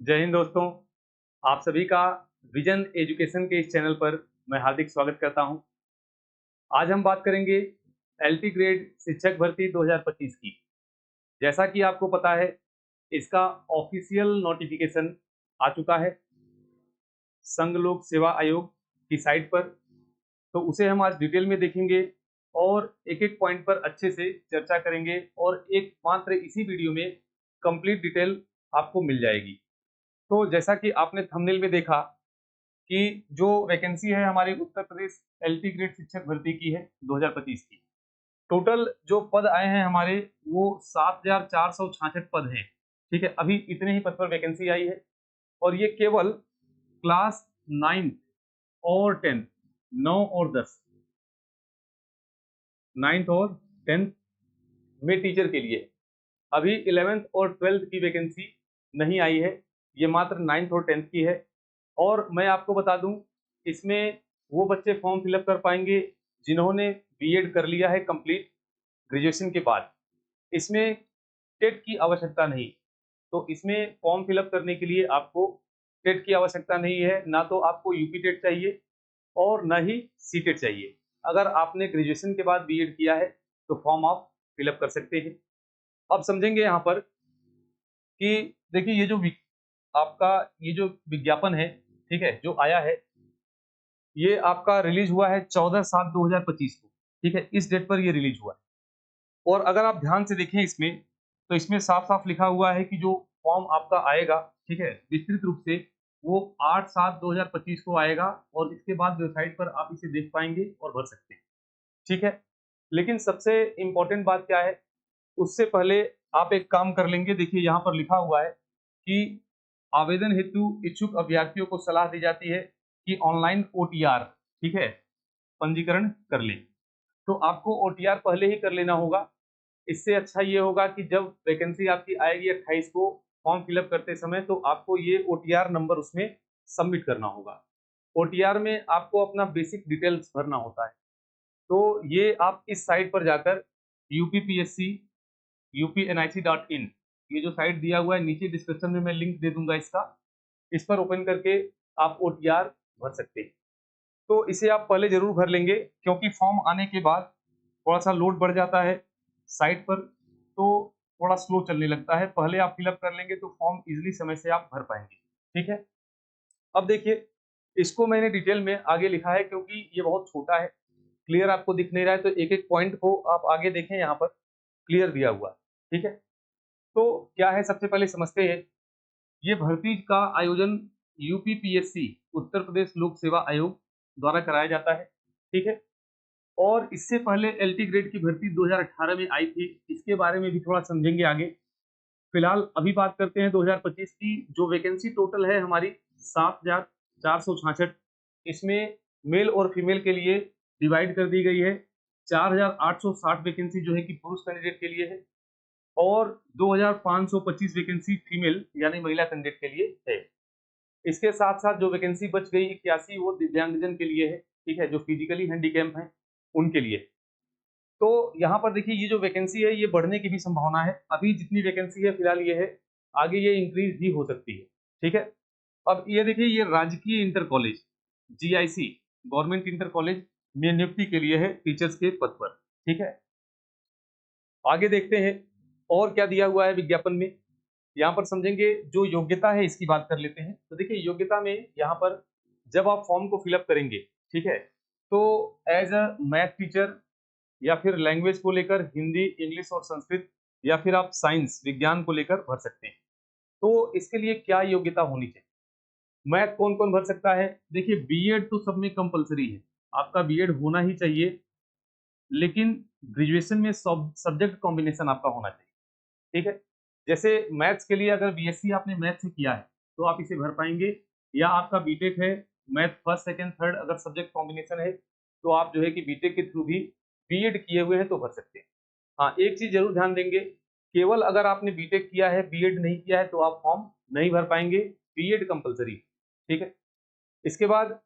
जय हिंद दोस्तों। आप सभी का विजन एजुकेशन के इस चैनल पर मैं हार्दिक स्वागत करता हूं। आज हम बात करेंगे एलटी ग्रेड शिक्षक भर्ती 2025 की। जैसा कि आपको पता है, इसका ऑफिशियल नोटिफिकेशन आ चुका है संघ लोक सेवा आयोग की साइट पर। तो उसे हम आज डिटेल में देखेंगे और एक एक पॉइंट पर अच्छे से चर्चा करेंगे और एक मात्र इसी वीडियो में कंप्लीट डिटेल आपको मिल जाएगी। तो जैसा कि आपने थंबनेल में देखा कि जो वैकेंसी है हमारे उत्तर प्रदेश एलटी ग्रेड शिक्षक भर्ती की है 2025 की। टोटल जो पद आए हैं हमारे वो 7,466 पद हैं। ठीक है, अभी इतने ही पद पर वैकेंसी आई है और ये केवल क्लास 9 और 10, 9 और 10, 9th और 10th में टीचर के लिए। अभी 11th और 12th की वैकेंसी नहीं आई है, ये मात्र 9th और 10th की है। और मैं आपको बता दूं, इसमें वो बच्चे फॉर्म फिलअप कर पाएंगे जिन्होंने बीएड कर लिया है कंप्लीट ग्रेजुएशन के बाद। इसमें टेट की आवश्यकता नहीं, तो इसमें फॉर्म फिलअप करने के लिए आपको टेट की आवश्यकता नहीं है, ना तो आपको यूपी टेट चाहिए और ना ही सी टेट चाहिए। अगर आपने ग्रेजुएशन के बाद बीएड किया है तो फॉर्म आप फिलअप कर सकते हैं। अब समझेंगे यहाँ पर कि देखिए आपका ये जो विज्ञापन है, ठीक है, जो आया है ये आपका रिलीज हुआ है 14/7/2025 को। ठीक है, इस डेट पर ये रिलीज हुआ है। और अगर आप ध्यान से देखें इसमें, तो इसमें साफ-साफ लिखा हुआ है कि जो फॉर्म आपका आएगा, ठीक है, विस्तृत रूप से वो 8/7/2025 को आएगा और इसके बाद वेबसाइट पर आप इसे देख पाएंगे और भर सकते हैं। ठीक है, लेकिन सबसे इम्पोर्टेंट बात क्या है, उससे पहले आप एक काम कर लेंगे। देखिए यहाँ पर लिखा हुआ है कि आवेदन हेतु इच्छुक अभ्यर्थियों को सलाह दी जाती है कि ऑनलाइन ओटीआर, ठीक है, पंजीकरण कर लें। तो आपको ओटीआर पहले ही कर लेना होगा। इससे अच्छा ये होगा कि जब वैकेंसी आपकी आएगी 28 को फॉर्म फिलअप करते समय, तो आपको ये ओटीआर नंबर उसमें सबमिट करना होगा। ओटीआर में आपको अपना बेसिक डिटेल्स भरना होता है। तो ये आप इस साइट पर जाकर यूपीपीएससी upnic.in, ये जो साइट दिया हुआ है नीचे डिस्क्रिप्शन में मैं लिंक दे दूंगा इसका, इस पर ओपन करके आप ओटीआर भर सकते हैं। तो इसे आप पहले जरूर भर लेंगे, क्योंकि फॉर्म आने के बाद थोड़ा सा लोड बढ़ जाता है साइट पर, तो थोड़ा स्लो चलने लगता है। पहले आप फिलअप कर लेंगे तो फॉर्म इजिली समय से आप भर पाएंगे। ठीक है, अब देखिए इसको मैंने डिटेल में आगे लिखा है क्योंकि ये बहुत छोटा है, क्लियर आपको दिख नहीं रहा है, तो एक एक पॉइंट को आप आगे देखें, यहाँ पर क्लियर दिया हुआ है। ठीक है, तो क्या है सबसे पहले समझते हैं। ये भर्ती का आयोजन यूपीपीएससी उत्तर प्रदेश लोक सेवा आयोग द्वारा कराया जाता है। ठीक है, और इससे पहले एलटी ग्रेड की भर्ती 2018 में आई थी, इसके बारे में भी थोड़ा समझेंगे आगे। फिलहाल अभी बात करते हैं 2025 की। जो वैकेंसी टोटल है हमारी 7,466, इसमें मेल और फीमेल के लिए डिवाइड कर दी गई है। 4,860 वैकेंसी जो है कि पुरुष कैंडिडेट के लिए है और 2,525 वैकेंसी फीमेल यानी महिला कैंडिडेट के लिए है। इसके साथ साथ जो वैकेंसी बच गई 81, वो दिव्यांगजन के लिए है। ठीक है, जो फिजिकली हैंडीकैप हैं उनके लिए। तो यहाँ पर देखिए ये जो वैकेंसी है ये बढ़ने की भी संभावना है। अभी जितनी वैकेंसी है फिलहाल ये है, आगे ये इंक्रीज भी हो सकती है। ठीक है, अब ये देखिए ये राजकीय inter college GIC government inter college में नियुक्ति के लिए है टीचर्स के पद पर। ठीक है, आगे देखते हैं और क्या दिया हुआ है विज्ञापन में। यहाँ पर समझेंगे जो योग्यता है इसकी बात कर लेते हैं। तो देखिए योग्यता में यहाँ पर जब आप फॉर्म को फिलअप करेंगे, ठीक है, तो एज अ मैथ टीचर या फिर लैंग्वेज को लेकर हिंदी, इंग्लिश और संस्कृत, या फिर आप साइंस विज्ञान को लेकर भर सकते हैं। तो इसके लिए क्या योग्यता होनी चाहिए, मैथ कौन कौन भर सकता है। देखिए बीएड तो सब में कंपलसरी है, आपका बीएड होना ही चाहिए, लेकिन ग्रेजुएशन में सब्जेक्ट कॉम्बिनेशन आपका होना चाहिए। ठीक है, जैसे मैथ्स के लिए अगर बीएससी आपने मैथ से किया है तो आप इसे भर पाएंगे, या आपका बीटेक है, मैथ फर्स्ट सेकंड थर्ड अगर सब्जेक्ट कॉम्बिनेशन है तो आप जो है कि बीटेक के थ्रू भी बीएड किए हुए हैं तो भर सकते हैं। हाँ, एक चीज जरूर ध्यान देंगे, केवल अगर आपने बीटेक किया है बीएड नहीं किया है तो आप फॉर्म नहीं भर पाएंगे, बीएड कंपलसरी। ठीक है, इसके बाद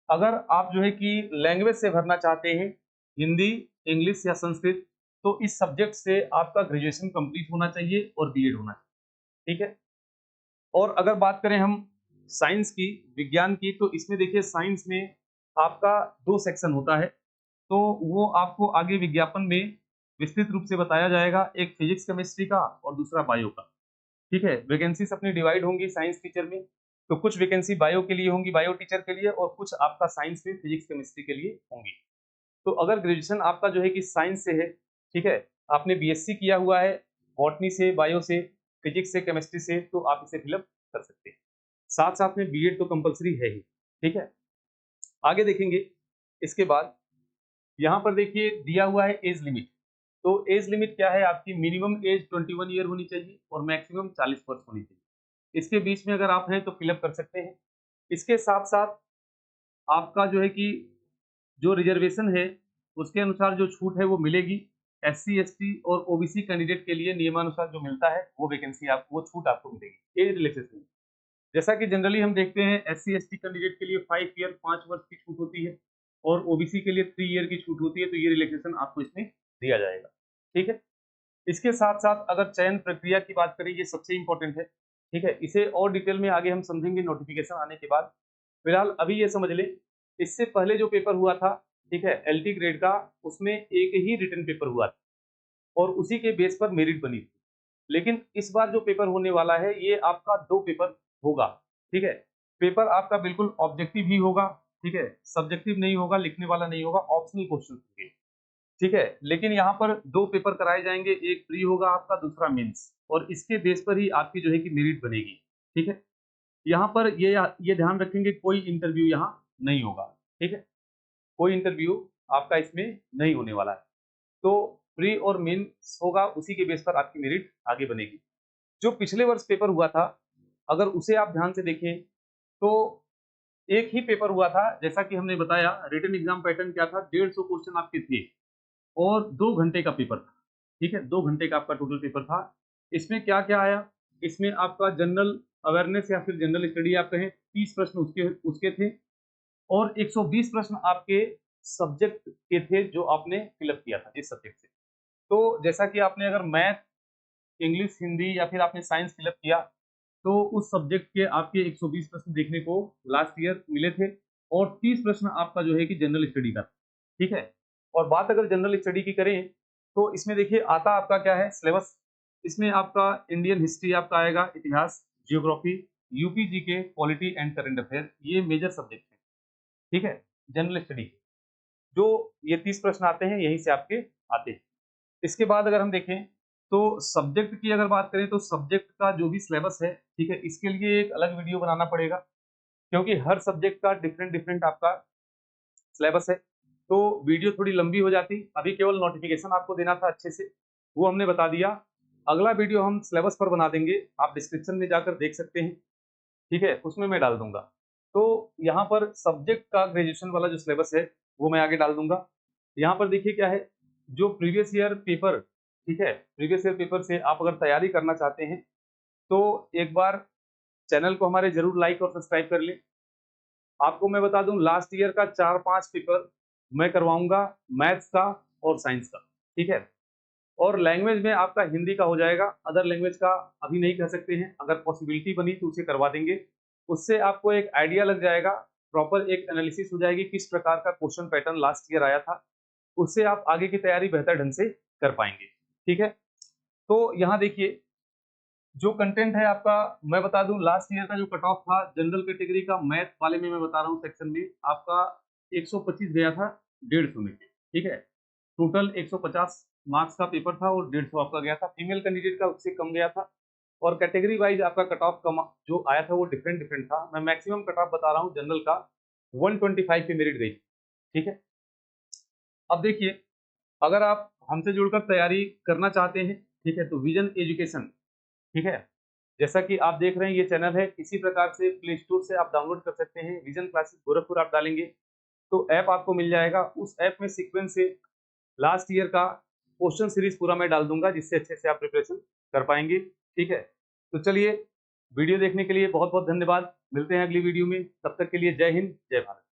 अगर आप जो है कि लैंग्वेज से भरना चाहते हैं, हिंदी, इंग्लिश या संस्कृत, तो इस सब्जेक्ट से आपका ग्रेजुएशन कंप्लीट होना चाहिए और बीएड होना चाहिए। ठीक है, और अगर बात करें हम साइंस की, विज्ञान की, तो इसमें देखिए साइंस में आपका 2 सेक्शन होता है, तो वो आपको आगे विज्ञापन में विस्तृत रूप से बताया जाएगा, एक फिजिक्स केमिस्ट्री का और दूसरा बायो का। ठीक है, वैकेंसीज अपनी डिवाइड होंगी साइंस टीचर में, तो कुछ वैकेंसी बायो के लिए होंगी, बायो टीचर के लिए, और कुछ आपका साइंस में फिजिक्स केमिस्ट्री के लिए होंगी। तो अगर ग्रेजुएशन आपका जो है कि साइंस से है, ठीक है, आपने बीएससी किया हुआ है बॉटनी से, बायो से, फिजिक्स से, केमिस्ट्री से, तो आप इसे फिलअप कर सकते हैं। साथ साथ में बीएड तो कंपलसरी है ही। ठीक है, आगे देखेंगे। इसके बाद यहाँ पर देखिए दिया हुआ है एज लिमिट। तो एज लिमिट क्या है आपकी, मिनिमम एज 21 ईयर होनी चाहिए और मैक्सिमम 40 वर्ष होनी चाहिए। इसके बीच में अगर आप हैं तो फिलअप कर सकते हैं। इसके साथ साथ आपका जो है कि जो रिजर्वेशन है उसके अनुसार जो छूट है वो मिलेगी। एससी एसटी और ओबीसी कैंडिडेट के लिए नियमानुसार जो मिलता है वो वैकेंसी आप वो छूट आपको मिलेगी एज रिलैक्सेशन। जैसा कि जनरली हम देखते हैं एससी एसटी कैंडिडेट के लिए 5 ईयर 5 वर्ष की छूट होती है और ओबीसी के लिए 3 ईयर की छूट होती है, तो ये रिलैक्सेशन आपको इसमें दिया जाएगा। ठीक है, इसके साथ साथ अगर चयन प्रक्रिया की बात करें, ये सबसे इंपॉर्टेंट है। ठीक है, इसे और डिटेल में आगे हम समझेंगे नोटिफिकेशन आने के बाद। फिलहाल अभी ये समझ लें, इससे पहले जो पेपर हुआ था, ठीक है, एलटी ग्रेड का, उसमें एक ही रिटन पेपर हुआ था और उसी के बेस पर मेरिट बनी थी। लेकिन इस बार जो पेपर होने वाला है ये आपका 2 पेपर होगा। ठीक है, पेपर आपका बिल्कुल ऑब्जेक्टिव ही होगा। ठीक है, सब्जेक्टिव नहीं होगा, लिखने वाला नहीं होगा, ऑप्शनल क्वेश्चन होंगे। ठीक है, लेकिन यहाँ पर 2 पेपर कराए जाएंगे, एक प्री होगा आपका, दूसरा मेंस, और इसके बेस पर ही आपकी जो है कि मेरिट बनेगी। ठीक है, यहाँ पर ये ध्यान रखेंगे कोई इंटरव्यू यहाँ नहीं होगा। ठीक है, कोई इंटरव्यू आपका इसमें नहीं होने वाला है। तो प्री और मेंस होगा, उसी के बेस पर आपकी मेरिट आगे बनेगी। जो पिछले वर्ष पेपर हुआ था, अगर उसे आप ध्यान से देखें तो एक ही पेपर हुआ था। जैसा कि हमने बताया, रिटन एग्जाम पैटर्न क्या था, 150 क्वेश्चन आपके थे और 2 घंटे का पेपर था। ठीक है, 2 घंटे का आपका टोटल पेपर था। इसमें क्या-क्या आया, इसमें आपका जनरल अवेयरनेस या फिर जनरल स्टडी आप कहें, 30 प्रश्न उसके उसके थे और 120 प्रश्न आपके सब्जेक्ट के थे जो आपने फिलअप किया था इस सब्जेक्ट से। तो जैसा कि आपने अगर मैथ, इंग्लिश, हिंदी या फिर आपने साइंस फिलअप किया, तो उस सब्जेक्ट के आपके 120 प्रश्न देखने को लास्ट ईयर मिले थे और 30 प्रश्न आपका जो है कि जनरल स्टडी का। ठीक है, और बात अगर जनरल स्टडी की करें तो इसमें देखिए आता आपका क्या है सिलेबस। इसमें आपका इंडियन हिस्ट्री आपका आएगा, इतिहास, geography, UP GK, polity and current affair, ये मेजर सब्जेक्ट है। ठीक है, जनरल स्टडी जो ये 30 प्रश्न आते हैं यहीं से आपके आते हैं। इसके बाद अगर हम देखें तो सब्जेक्ट की अगर बात करें तो सब्जेक्ट का जो भी सिलेबस है, ठीक है, इसके लिए एक अलग वीडियो बनाना पड़ेगा क्योंकि हर सब्जेक्ट का डिफरेंट डिफरेंट आपका सिलेबस है, तो वीडियो थोड़ी लंबी हो जाती। अभी केवल नोटिफिकेशन आपको देना था अच्छे से, वो हमने बता दिया। अगला वीडियो हम सिलेबस पर बना देंगे, आप डिस्क्रिप्शन में जाकर देख सकते हैं। ठीक है, उसमें मैं डाल दूंगा। तो यहाँ पर सब्जेक्ट का ग्रेजुएशन वाला जो सिलेबस है वो मैं आगे डाल दूंगा। यहाँ पर देखिए क्या है, जो प्रीवियस ईयर पेपर, ठीक है, प्रीवियस ईयर पेपर से आप अगर तैयारी करना चाहते हैं तो एक बार चैनल को हमारे जरूर लाइक और सब्सक्राइब कर लें। आपको मैं बता दूं लास्ट ईयर का 4-5 पेपर मैं करवाऊंगा, मैथ्स का और साइंस का। ठीक है, और लैंग्वेज में आपका हिंदी का हो जाएगा, अदर लैंग्वेज का अभी नहीं कह सकते हैं, अगर पॉसिबिलिटी बनी तो उसे करवा देंगे। उससे आपको एक आइडिया लग जाएगा, प्रॉपर एक एनालिसिस हो जाएगी किस प्रकार का क्वेश्चन पैटर्न लास्ट ईयर आया था, उससे आप आगे की तैयारी बेहतर ढंग से कर पाएंगे। ठीक है, तो यहाँ देखिए जो कंटेंट है आपका, मैं बता दूं लास्ट ईयर का जो कट ऑफ था जनरल कैटेगरी का मैथ वाले में, मैं बता रहा हूँ सेक्शन में आपका 125 गया था 150 में। ठीक है, टोटल 150 मार्क्स का पेपर था और 150 आपका गया था। फीमेल कैंडिडेट का उससे कम गया था और कैटेगरी वाइज आपका कट ऑफ कम जो आया था वो डिफरेंट डिफरेंट था। मैं मैक्सिमम कट ऑफ बता रहा हूँ जनरल का 125 पे मेरिट गई। ठीक है, अब देखिए अगर आप हमसे जुड़कर तैयारी करना चाहते हैं, ठीक है, तो विजन एजुकेशन, ठीक है, जैसा कि आप देख रहे हैं ये चैनल है, इसी प्रकार से प्ले स्टोर से आप डाउनलोड कर सकते हैं। विजन क्लासेस गोरखपुर आप डालेंगे तो ऐप आपको मिल जाएगा। उस ऐप में सीक्वेंस से लास्ट ईयर का क्वेश्चन सीरीज पूरा मैं डाल दूंगा जिससे अच्छे से आप प्रिपरेशन कर पाएंगे। ठीक है, तो चलिए वीडियो देखने के लिए बहुत बहुत धन्यवाद। मिलते हैं अगली वीडियो में, तब तक के लिए जय हिंद, जय भारत।